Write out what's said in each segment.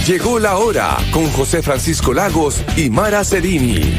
Llegó la hora con José Francisco Lagos y Mara Cerini.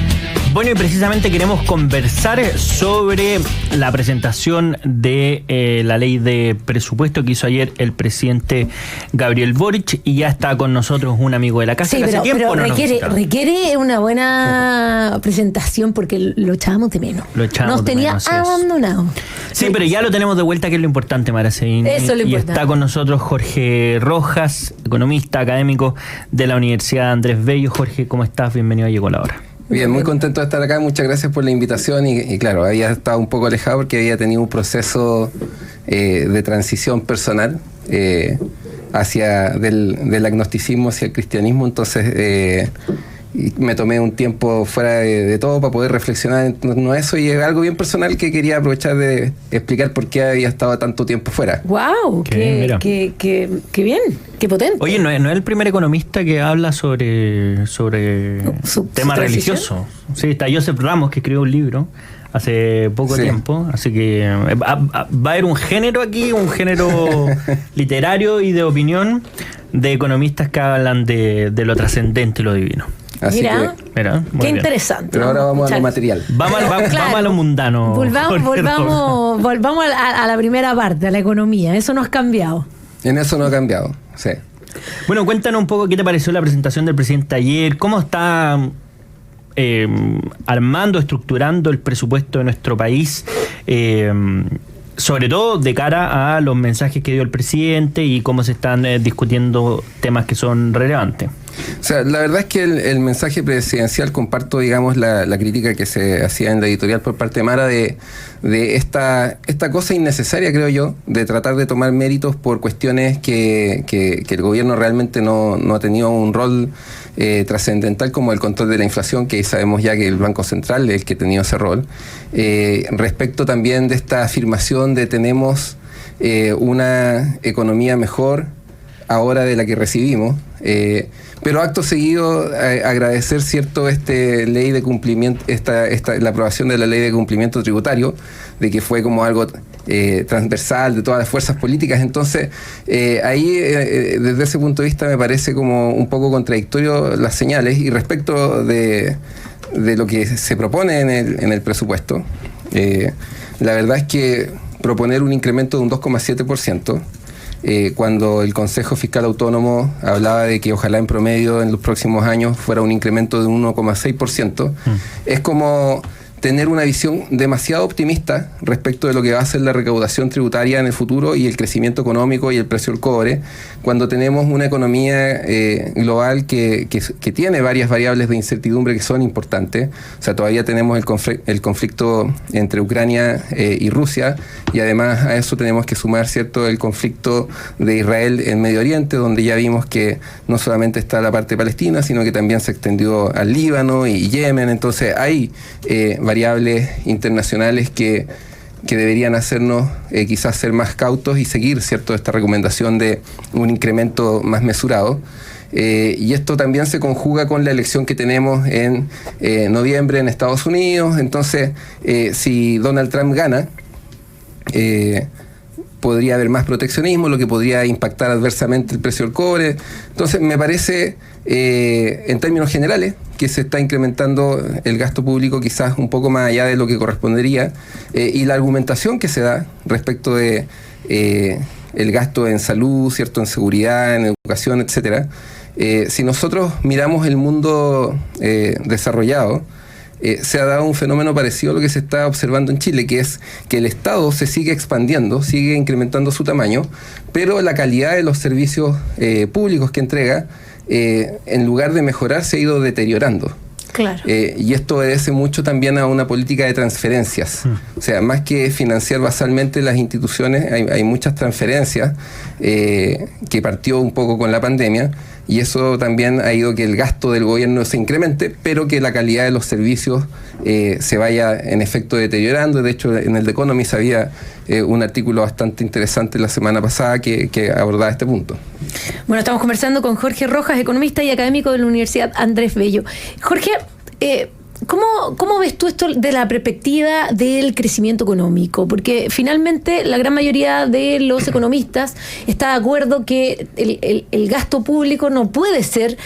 Bueno, y precisamente queremos conversar sobre la presentación de la ley de presupuesto que hizo ayer el presidente Gabriel Boric, y ya está con nosotros un amigo de la casa. Sí, que hace tiempo pero requiere una buena presentación porque lo echábamos de menos. Nos tenía abandonado. Sí, pero ya lo tenemos de vuelta, que es lo importante, Mara Cerini. Eso es lo importante. Y está con nosotros Jorge Rojas, economista, académico de la Universidad Andrés Bello. Jorge, ¿cómo estás? Bienvenido a Llegó la Hora. Bien, muy contento de estar acá, muchas gracias por la invitación y claro, había estado un poco alejado porque había tenido un proceso de transición personal del agnosticismo hacia el cristianismo, entonces me tomé un tiempo fuera de todo para poder reflexionar en torno a eso, y es algo bien personal que quería aprovechar de explicar por qué había estado tanto tiempo fuera. ¡Wow! ¡Qué bien! ¡Qué potente! Oye, no es el primer economista que habla sobre temas religiosos. Sí, está Joseph Ramos, que escribió un libro hace poco tiempo, así que va a haber un género aquí, un género literario y de opinión de economistas que hablan de lo trascendente y lo divino. Así Mira, qué bien. Interesante. Pero ahora vamos a lo material. Vamos a lo mundano. Volvamos a la primera parte, a la economía. Eso no ha cambiado. En eso no ha cambiado, sí. Bueno, cuéntanos un poco qué te pareció la presentación del presidente ayer, cómo está armando, estructurando el presupuesto de nuestro país, sobre todo de cara a los mensajes que dio el presidente y cómo se están discutiendo temas que son relevantes. O sea, la verdad es que el mensaje presidencial, comparto, digamos, la crítica que se hacía en la editorial por parte de Mara de esta cosa innecesaria, creo yo, de tratar de tomar méritos por cuestiones que el gobierno realmente no ha tenido un rol trascendental, como el control de la inflación, que sabemos ya que el Banco Central es el que ha tenido ese rol. Respecto también de esta afirmación de tenemos una economía mejor ahora de la que recibimos, pero acto seguido agradecer ley de cumplimiento, la aprobación de la ley de cumplimiento tributario, de que fue como algo transversal de todas las fuerzas políticas. Entonces ahí desde ese punto de vista me parece como un poco contradictorio las señales. Y respecto de lo que se propone en el presupuesto, la verdad es que proponer un incremento de un 2,7%, cuando el Consejo Fiscal Autónomo hablaba de que ojalá en promedio en los próximos años fuera un incremento de un 1,6%, es como tener una visión demasiado optimista respecto de lo que va a ser la recaudación tributaria en el futuro y el crecimiento económico y el precio del cobre, cuando tenemos una economía global que tiene varias variables de incertidumbre que son importantes. O sea, todavía tenemos el conflicto entre Ucrania y Rusia, y además a eso tenemos que sumar, ¿cierto?, el conflicto de Israel en Medio Oriente, donde ya vimos que no solamente está la parte palestina, sino que también se extendió al Líbano y Yemen. Entonces hay variables internacionales que deberían hacernos quizás ser más cautos y seguir, ¿cierto?, esta recomendación de un incremento más mesurado. Y esto también se conjuga con la elección que tenemos en noviembre en Estados Unidos. Entonces, si Donald Trump gana, podría haber más proteccionismo, lo que podría impactar adversamente el precio del cobre. Entonces, me parece, en términos generales, que se está incrementando el gasto público quizás un poco más allá de lo que correspondería, y la argumentación que se da respecto de el gasto en salud, ¿cierto?, en seguridad, en educación, etcétera. Si nosotros miramos el mundo desarrollado, se ha dado un fenómeno parecido a lo que se está observando en Chile, que es que el Estado se sigue expandiendo, sigue incrementando su tamaño, pero la calidad de los servicios públicos que entrega, en lugar de mejorar, se ha ido deteriorando. Claro. Y esto obedece mucho también a una política de transferencias. O sea, más que financiar basalmente las instituciones, hay muchas transferencias que partió un poco con la pandemia, y eso también ha ido que el gasto del gobierno se incremente, pero que la calidad de los servicios se vaya en efecto deteriorando. De hecho, en el The Economist había un artículo bastante interesante la semana pasada que abordaba este punto. Bueno, estamos conversando con Jorge Rojas, economista y académico de la Universidad Andrés Bello. Jorge, ¿Cómo ves tú esto de la perspectiva del crecimiento económico? Porque finalmente la gran mayoría de los economistas está de acuerdo que el gasto público no puede ser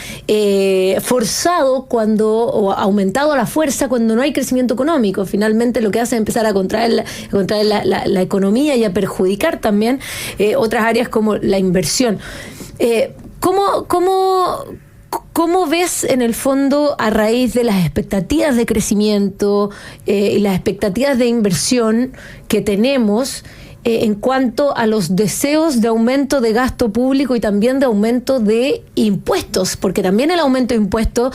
forzado o aumentado a la fuerza cuando no hay crecimiento económico. Finalmente lo que hace es empezar a contraer la economía y a perjudicar también otras áreas como la inversión. ¿Cómo ves en el fondo, a raíz de las expectativas de crecimiento y las expectativas de inversión que tenemos en cuanto a los deseos de aumento de gasto público y también de aumento de impuestos? Porque también el aumento de impuestos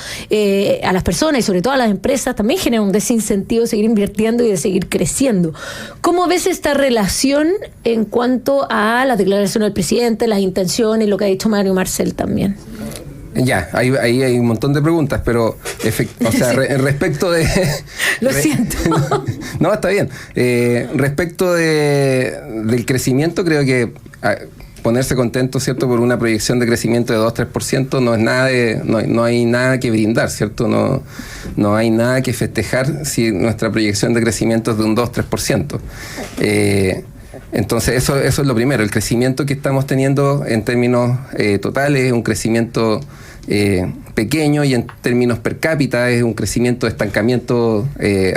a las personas y sobre todo a las empresas también genera un desincentivo de seguir invirtiendo y de seguir creciendo. ¿Cómo ves esta relación en cuanto a la declaración del presidente, las intenciones y lo que ha dicho Mario Marcel también? Ya, ahí hay un montón de preguntas, pero respecto de... Lo siento. No, está bien. Respecto del crecimiento, creo que ponerse contento, ¿cierto?, por una proyección de crecimiento de 2-3% no es nada no hay nada que brindar, ¿cierto? No hay nada que festejar si nuestra proyección de crecimiento es de un 2-3%. Entonces eso es lo primero. El crecimiento que estamos teniendo en términos totales es un crecimiento pequeño, y en términos per cápita es un crecimiento de estancamiento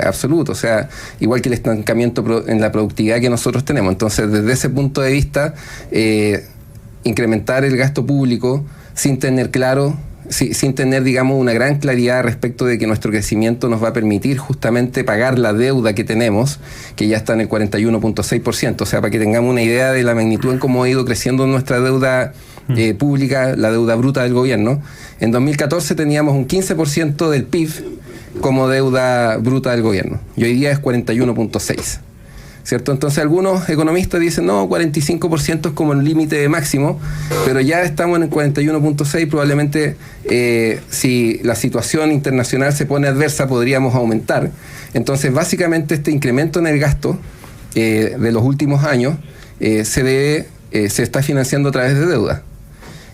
absoluto, o sea, igual que el estancamiento en la productividad que nosotros tenemos. Entonces, desde ese punto de vista, incrementar el gasto público sin tener digamos, una gran claridad respecto de que nuestro crecimiento nos va a permitir justamente pagar la deuda que tenemos, que ya está en el 41.6%. O sea, para que tengamos una idea de la magnitud en cómo ha ido creciendo nuestra deuda pública, la deuda bruta del gobierno. En 2014 teníamos un 15% del PIB como deuda bruta del gobierno, y hoy día es 41.6%. ¿Cierto? Entonces algunos economistas dicen, no, 45% es como el límite máximo, pero ya estamos en el 41.6%, probablemente si la situación internacional se pone adversa podríamos aumentar. Entonces básicamente este incremento en el gasto de los últimos años se está financiando a través de deuda.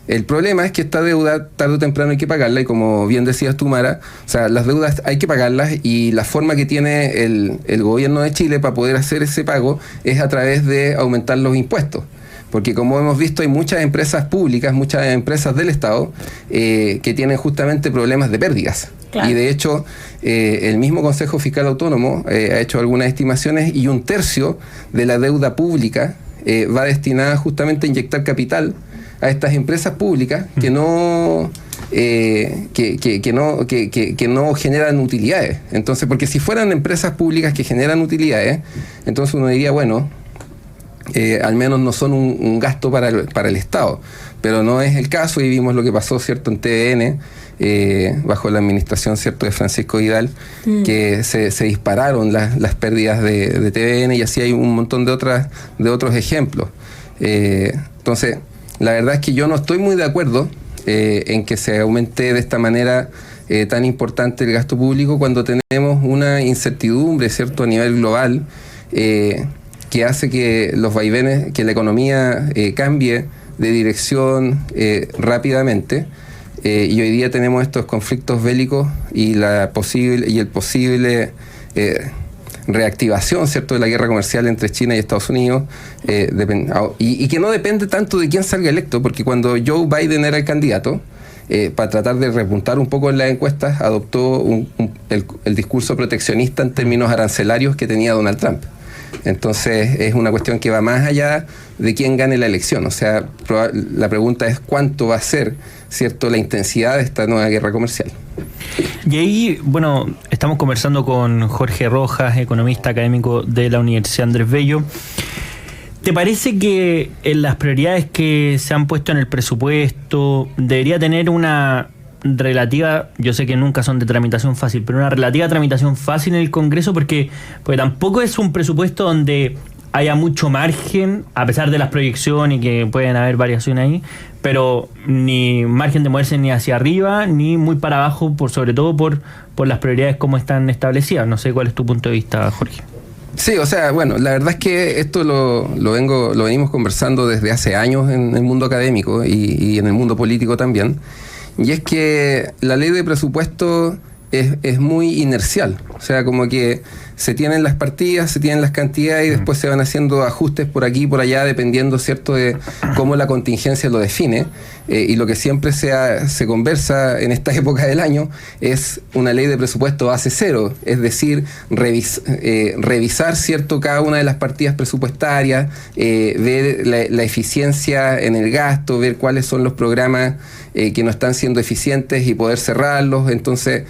El problema es que esta deuda tarde o temprano hay que pagarla, y como bien decías tú, Mara, o sea, las deudas hay que pagarlas, y la forma que tiene el gobierno de Chile para poder hacer ese pago es a través de aumentar los impuestos. Porque como hemos visto, hay muchas empresas públicas, muchas empresas del Estado que tienen justamente problemas de pérdidas. Claro. Y de hecho, el mismo Consejo Fiscal Autónomo ha hecho algunas estimaciones, y 1/3 de la deuda pública va destinada justamente a inyectar capital a estas empresas públicas que no generan utilidades. Entonces, porque si fueran empresas públicas que generan utilidades, entonces uno diría, bueno, al menos no son un gasto para el Estado. Pero no es el caso, y vimos lo que pasó, ¿cierto?, en TVN, bajo la administración, ¿cierto?, de Francisco Vidal, que se dispararon las pérdidas de TVN, y así hay un montón de otros ejemplos. Entonces, la verdad es que yo no estoy muy de acuerdo en que se aumente de esta manera tan importante el gasto público cuando tenemos una incertidumbre, ¿cierto?, a nivel global, que hace que los vaivenes, que la economía cambie de dirección rápidamente, y hoy día tenemos estos conflictos bélicos y el posible reactivación, ¿cierto?, de la guerra comercial entre China y Estados Unidos, y que no depende tanto de quién salga electo, porque cuando Joe Biden era el candidato, para tratar de repuntar un poco en las encuestas, adoptó el discurso proteccionista en términos arancelarios que tenía Donald Trump. Entonces es una cuestión que va más allá de quién gane la elección. O sea, la pregunta es cuánto va a ser, ¿cierto?, la intensidad de esta nueva guerra comercial. Y ahí, bueno, estamos conversando con Jorge Rojas, economista académico de la Universidad Andrés Bello. ¿Te parece que en las prioridades que se han puesto en el presupuesto debería tener una relativa, yo sé que nunca son de tramitación fácil, pero una relativa tramitación fácil en el Congreso, porque tampoco es un presupuesto donde haya mucho margen, a pesar de las proyecciones y que pueden haber variaciones ahí, pero ni margen de moverse ni hacia arriba ni muy para abajo, sobre todo por las prioridades como están establecidas? No sé cuál es tu punto de vista, Jorge. Sí, o sea, bueno, la verdad es que esto lo venimos conversando desde hace años en el mundo académico y en el mundo político también. Y es que la ley de presupuesto es muy inercial. O sea, como que se tienen las partidas, se tienen las cantidades y después se van haciendo ajustes por aquí y por allá, dependiendo, ¿cierto?, de cómo la contingencia lo define. Y lo que siempre se conversa en esta época del año es una ley de presupuesto base cero, es decir, revisar, ¿cierto?, cada una de las partidas presupuestarias, ver la eficiencia en el gasto, ver cuáles son los programas que no están siendo eficientes y poder cerrarlos. Entonces,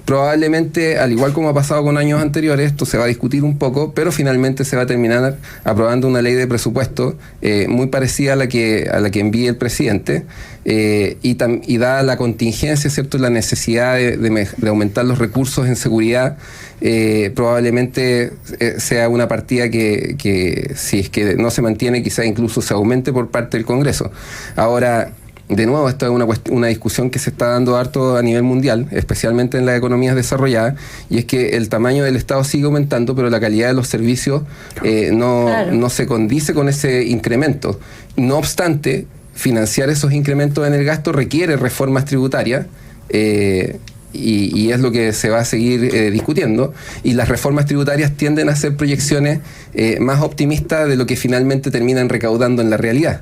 probablemente, al igual como ha pasado con años anteriores, esto se va a discutir un poco, pero finalmente se va a terminar aprobando una ley de presupuesto muy parecida a la que envíe el presidente, y dada la contingencia, ¿cierto?, la necesidad de aumentar los recursos en seguridad, probablemente sea una partida que si es que no se mantiene, quizá incluso se aumente por parte del Congreso. Ahora, de nuevo, esto es una discusión que se está dando harto a nivel mundial, especialmente en las economías desarrolladas, y es que el tamaño del Estado sigue aumentando, pero la calidad de los servicios no se condice con ese incremento. No obstante, financiar esos incrementos en el gasto requiere reformas tributarias, y es lo que se va a seguir discutiendo, y las reformas tributarias tienden a hacer proyecciones más optimistas de lo que finalmente terminan recaudando en la realidad.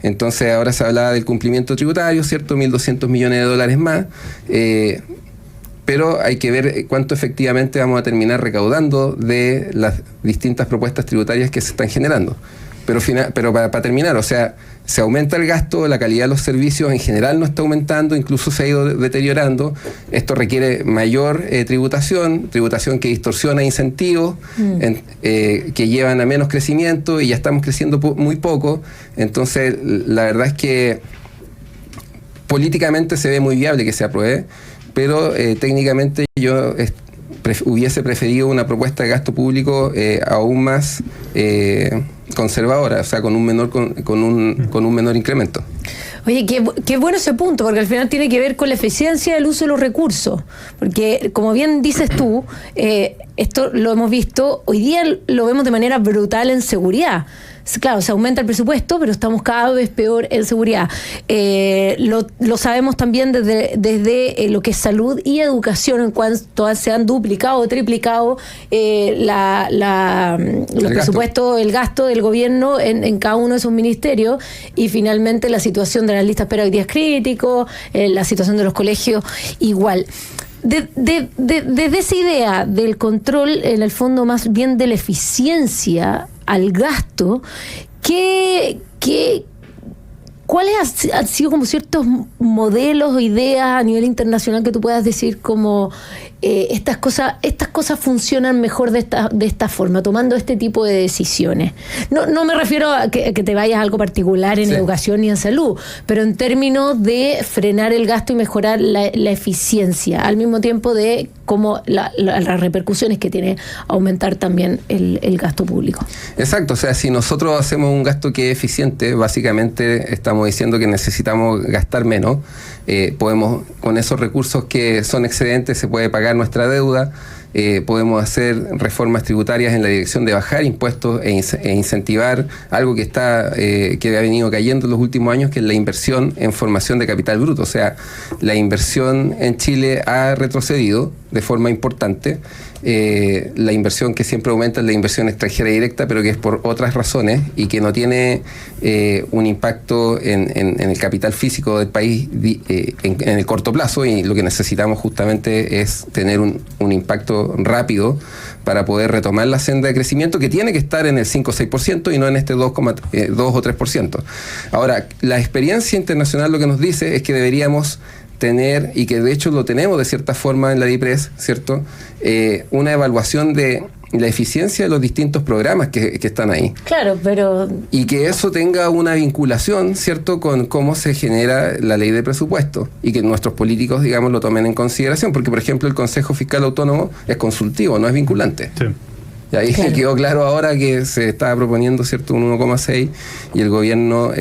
Entonces ahora se hablaba del cumplimiento tributario, ¿cierto?, 1.200 millones de dólares más, pero hay que ver cuánto efectivamente vamos a terminar recaudando de las distintas propuestas tributarias que se están generando. Pero para terminar, o sea, se aumenta el gasto, la calidad de los servicios en general no está aumentando, incluso se ha ido deteriorando. Esto requiere mayor tributación que distorsiona incentivos, que llevan a menos crecimiento, y ya estamos creciendo muy poco. Entonces, la verdad es que políticamente se ve muy viable que se apruebe, pero técnicamente yo hubiese preferido una propuesta de gasto público aún más conservadora, o sea, con un menor incremento. Oye, qué bueno ese punto, porque al final tiene que ver con la eficiencia del uso de los recursos, porque como bien dices tú, esto lo hemos visto, hoy día lo vemos de manera brutal en seguridad. Claro, se aumenta el presupuesto, pero estamos cada vez peor en seguridad. Lo sabemos también desde lo que es salud y educación, en cuanto se han duplicado o triplicado los presupuestos, el gasto del gobierno en cada uno de esos ministerios, y finalmente la situación de las listas de espera hoy día es crítico, la situación de los colegios igual. Desde esa idea del control, en el fondo más bien de la eficiencia al gasto, ¿cuáles han sido como ciertos modelos o ideas a nivel internacional que tú puedas decir como estas cosas funcionan mejor de esta forma, tomando este tipo de decisiones? No me refiero a que te vayas a algo particular en educación ni en salud, pero en términos de frenar el gasto y mejorar la eficiencia, al mismo tiempo de cómo las repercusiones que tiene aumentar también el gasto público. Exacto, o sea, si nosotros hacemos un gasto que es eficiente, básicamente estamos diciendo que necesitamos gastar menos. Podemos, con esos recursos que son excedentes, se puede pagar nuestra deuda, podemos hacer reformas tributarias en la dirección de bajar impuestos e incentivar algo que ha venido cayendo en los últimos años, que es la inversión en formación de capital bruto. O sea, la inversión en Chile ha retrocedido de forma importante. La inversión que siempre aumenta es la inversión extranjera directa, pero que es por otras razones y que no tiene un impacto en el capital físico del país en el corto plazo, y lo que necesitamos justamente es tener un impacto rápido para poder retomar la senda de crecimiento, que tiene que estar en el 5 o 6% y no en este 2 o 3%. Ahora, la experiencia internacional lo que nos dice es que deberíamos tener, y que de hecho lo tenemos de cierta forma en la DIPRES, ¿cierto?, una evaluación de la eficiencia de los distintos programas que están ahí. Claro, pero... Y que eso tenga una vinculación, ¿cierto?, con cómo se genera la ley de presupuesto, y que nuestros políticos, digamos, lo tomen en consideración, porque, por ejemplo, el Consejo Fiscal Autónomo es consultivo, no es vinculante. Sí. Y ahí quedó claro ahora que se estaba proponiendo, ¿cierto?, un 1,6 y el gobierno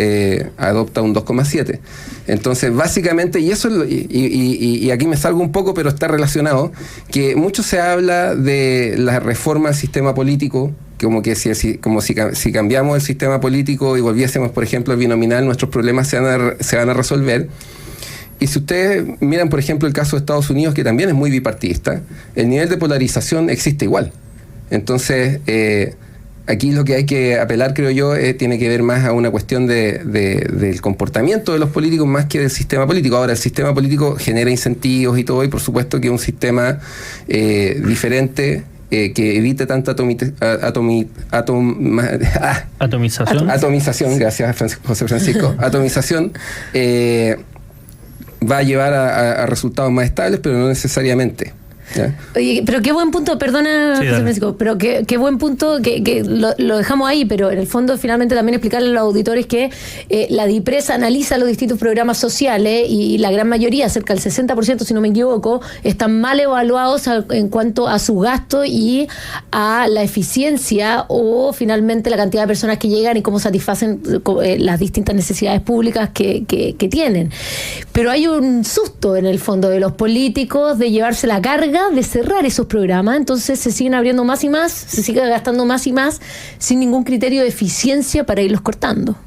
adopta un 2,7. Entonces, básicamente, y eso y aquí me salgo un poco, pero está relacionado, que mucho se habla de la reforma al sistema político, como si cambiamos el sistema político y volviésemos, por ejemplo, al binominal, nuestros problemas se van a resolver. Y si ustedes miran, por ejemplo, el caso de Estados Unidos, que también es muy bipartidista, el nivel de polarización existe igual. Entonces, aquí lo que hay que apelar, creo yo, tiene que ver más a una cuestión del comportamiento de los políticos más que del sistema político. Ahora, el sistema político genera incentivos y todo, y por supuesto que un sistema diferente que evite tanta atomización, gracias José Francisco, atomización, va a llevar a resultados más estables, pero no necesariamente. ¿Ya? Oye, pero qué buen punto, perdona, José Francisco, pero qué buen punto que lo dejamos ahí, pero en el fondo finalmente también explicarle a los auditores que la DIPRES analiza los distintos programas sociales y la gran mayoría, cerca del 60%, si no me equivoco, están mal evaluados en cuanto a su gasto y a la eficiencia o finalmente la cantidad de personas que llegan y cómo satisfacen las distintas necesidades públicas que tienen. Pero hay un susto en el fondo de los políticos de llevarse la carga de cerrar esos programas, entonces se siguen abriendo más y más, se sigue gastando más y más sin ningún criterio de eficiencia para irlos cortando.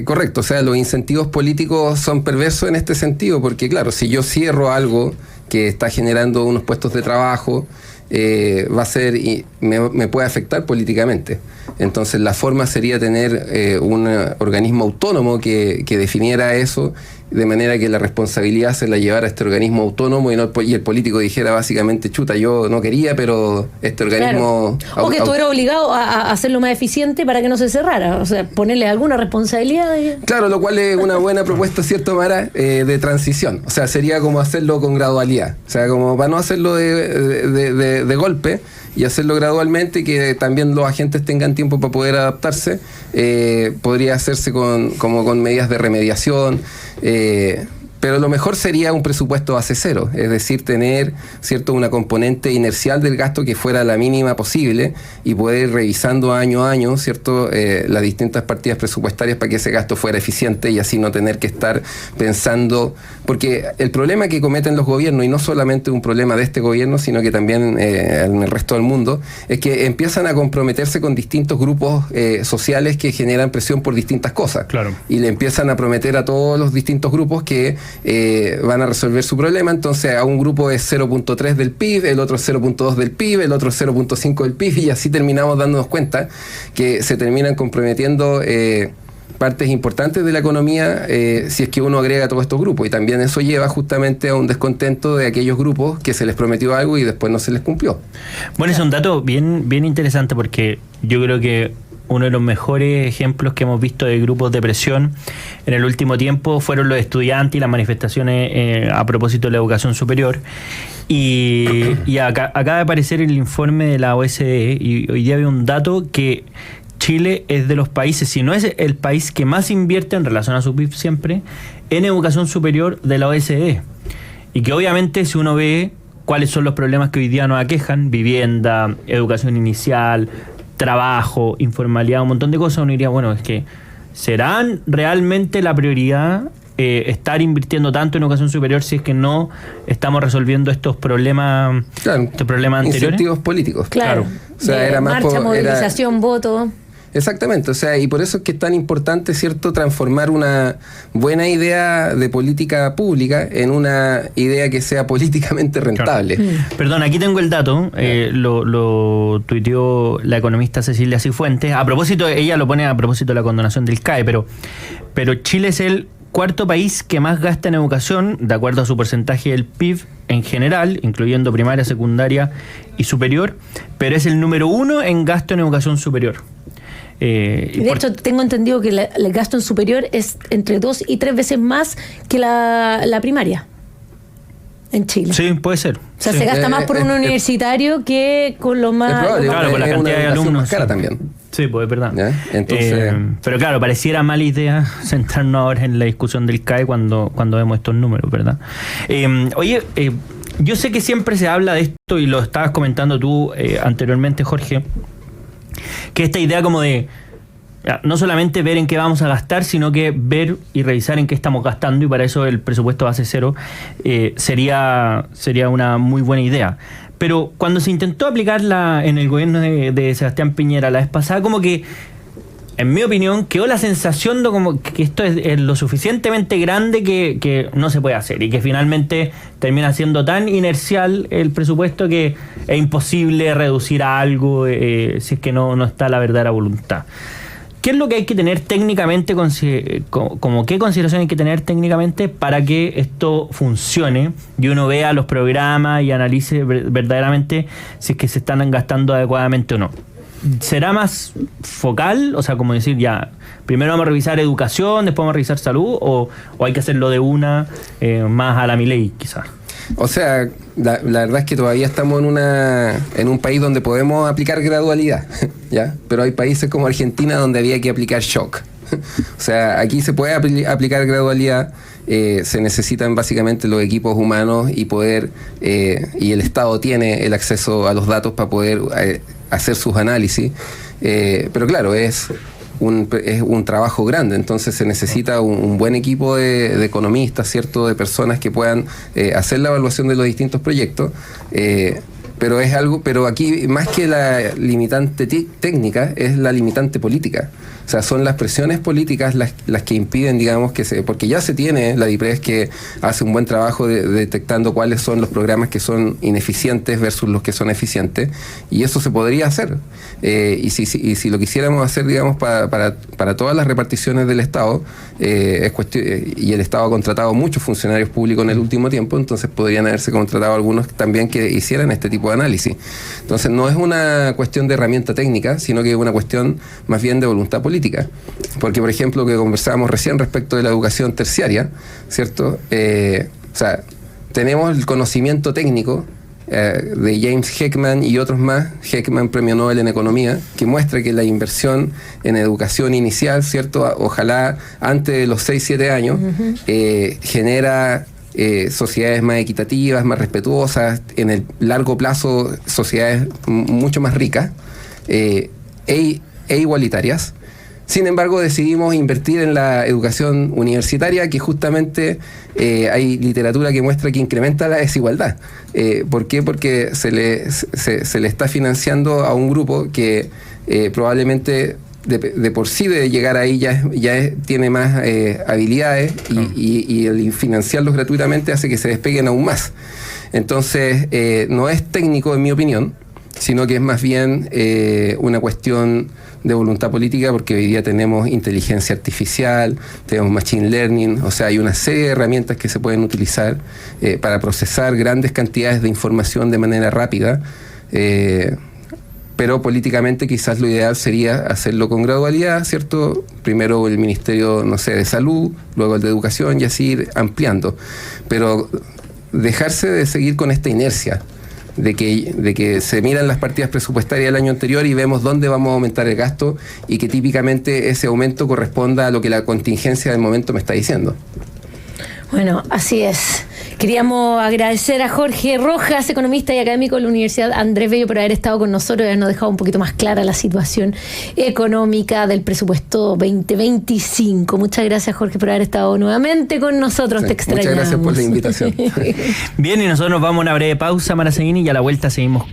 Correcto, o sea, los incentivos políticos son perversos en este sentido, porque claro, si yo cierro algo que está generando unos puestos de trabajo, va a ser y me puede afectar políticamente. Entonces la forma sería tener un organismo autónomo que definiera eso, de manera que la responsabilidad se la llevara a este organismo autónomo y el político dijera básicamente, chuta, yo no quería, pero este organismo... Claro. O que estuviera obligado a hacerlo más eficiente para que no se cerrara, o sea, ponerle alguna responsabilidad. Claro, lo cual es una buena propuesta, ¿cierto, Mara? De transición, o sea, sería como hacerlo con gradualidad, o sea, como para no hacerlo de golpe y hacerlo gradualmente y que también los agentes tengan tiempo para poder adaptarse, podría hacerse con medidas de remediación, pero lo mejor sería un presupuesto base cero, es decir, tener, ¿cierto?, una componente inercial del gasto que fuera la mínima posible y poder ir revisando año a año, ¿cierto?, las distintas partidas presupuestarias para que ese gasto fuera eficiente y así no tener que estar pensando, porque el problema que cometen los gobiernos, y no solamente un problema de este gobierno, sino que también en el resto del mundo, es que empiezan a comprometerse con distintos grupos sociales que generan presión por distintas cosas. Claro. Y le empiezan a prometer a todos los distintos grupos que van a resolver su problema. Entonces a un grupo es 0.3 del PIB, el otro es 0.2 del PIB, el otro es 0.5 del PIB, y así terminamos dándonos cuenta que se terminan comprometiendo partes importantes de la economía si es que uno agrega a todos estos grupos, y también eso lleva justamente a un descontento de aquellos grupos que se les prometió algo y después no se les cumplió. Bueno, es un dato bien interesante, porque yo creo que uno de los mejores ejemplos que hemos visto de grupos de presión en el último tiempo fueron los estudiantes y las manifestaciones a propósito de la educación superior. Y acaba de aparecer el informe de la OSDE, y hoy día había un dato que Chile es de los países, si no es el país que más invierte en relación a su PIB siempre, en educación superior de la OSDE. Y que obviamente si uno ve cuáles son los problemas que hoy día nos aquejan, vivienda, educación inicial, trabajo, informalidad, un montón de cosas, uno diría, bueno, es que ¿serán realmente la prioridad estar invirtiendo tanto en educación superior si es que no estamos resolviendo estos problemas, estos problemas anteriores? Incentivos políticos. Claro. O sea, era más marcha, movilización, voto. Exactamente, o sea, y por eso es que es tan importante, ¿cierto?, transformar una buena idea de política pública en una idea que sea políticamente rentable. Claro. Perdón, aquí tengo el dato, lo tuiteó la economista Cecilia Cifuentes, a propósito, ella lo pone a propósito de la condonación del CAE, pero Chile es el cuarto país que más gasta en educación, de acuerdo a su porcentaje del PIB en general, incluyendo primaria, secundaria y superior, pero es el número 1 en gasto en educación superior. De hecho, tengo entendido que el gasto en superior es entre 2 y 3 veces más que la primaria en Chile. Sí, puede ser. O sea, se gasta más por un universitario que con los más... Claro, por la cantidad de alumnos. Más cara también. Sí, pues es verdad. Entonces, pero claro, pareciera mala idea centrarnos ahora en la discusión del CAE cuando vemos estos números, ¿verdad? Oye, yo sé que siempre se habla de esto, y lo estabas comentando tú anteriormente, Jorge, que esta idea como de no solamente ver en qué vamos a gastar, sino que ver y revisar en qué estamos gastando, y para eso el presupuesto base cero sería una muy buena idea. Pero cuando se intentó aplicarla en el gobierno de Sebastián Piñera la vez pasada, como que en mi opinión, quedó la sensación de como que esto es lo suficientemente grande que no se puede hacer y que finalmente termina siendo tan inercial el presupuesto que es imposible reducir a algo si es que no está la verdadera voluntad. ¿Qué es lo que hay que tener técnicamente, como qué consideración hay que tener técnicamente para que esto funcione y uno vea los programas y analice verdaderamente si es que se están gastando adecuadamente o no? ¿Será más focal? O sea, como decir, ya, primero vamos a revisar educación, después vamos a revisar salud, o hay que hacerlo de una más a la Milei, quizás. O sea, la verdad es que todavía estamos en un país donde podemos aplicar gradualidad, ¿ya? Pero hay países como Argentina donde había que aplicar shock. O sea, aquí se puede aplicar gradualidad, se necesitan básicamente los equipos humanos y y el Estado tiene el acceso a los datos para poder hacer sus análisis, pero claro, es un trabajo grande, entonces se necesita un buen equipo de economistas, ¿cierto?, de personas que puedan hacer la evaluación de los distintos proyectos, pero aquí más que la limitante técnica es la limitante política. O sea, son las presiones políticas las que impiden, digamos, porque ya se tiene la DIPRES que hace un buen trabajo detectando cuáles son los programas que son ineficientes versus los que son eficientes, y eso se podría hacer. Y si lo quisiéramos hacer, digamos, para todas las reparticiones del Estado, y el Estado ha contratado muchos funcionarios públicos en el último tiempo, entonces podrían haberse contratado algunos también que hicieran este tipo de análisis. Entonces no es una cuestión de herramienta técnica, sino que es una cuestión más bien de voluntad política. Porque, por ejemplo, que conversábamos recién respecto de la educación terciaria, ¿cierto? O sea, tenemos el conocimiento técnico de James Heckman y otros más, Heckman Premio Nobel en Economía, que muestra que la inversión en educación inicial, ¿cierto?, ojalá antes de los 6-7 años, genera sociedades más equitativas, más respetuosas, en el largo plazo sociedades mucho más ricas e igualitarias. Sin embargo, decidimos invertir en la educación universitaria, que justamente hay literatura que muestra que incrementa la desigualdad. ¿Por qué? Porque se le está financiando a un grupo que probablemente de por sí de llegar ahí tiene más habilidades y el financiarlos gratuitamente hace que se despeguen aún más. Entonces, no es técnico, en mi opinión, sino que es más bien una cuestión de voluntad política, porque hoy día tenemos inteligencia artificial, tenemos machine learning, o sea, hay una serie de herramientas que se pueden utilizar para procesar grandes cantidades de información de manera rápida, pero políticamente quizás lo ideal sería hacerlo con gradualidad, ¿cierto? Primero el Ministerio, no sé, de Salud, luego el de Educación y así ir ampliando, pero dejarse de seguir con esta inercia de que se miran las partidas presupuestarias del año anterior y vemos dónde vamos a aumentar el gasto y que típicamente ese aumento corresponda a lo que la contingencia del momento me está diciendo. Bueno, así es. Queríamos agradecer a Jorge Rojas, economista y académico de la Universidad Andrés Bello, por haber estado con nosotros y habernos dejado un poquito más clara la situación económica del presupuesto 2025. Muchas gracias, Jorge, por haber estado nuevamente con nosotros. Sí, te extrañamos. Muchas gracias por la invitación. Bien, y nosotros nos vamos a una breve pausa, Mara Seguini, y a la vuelta seguimos con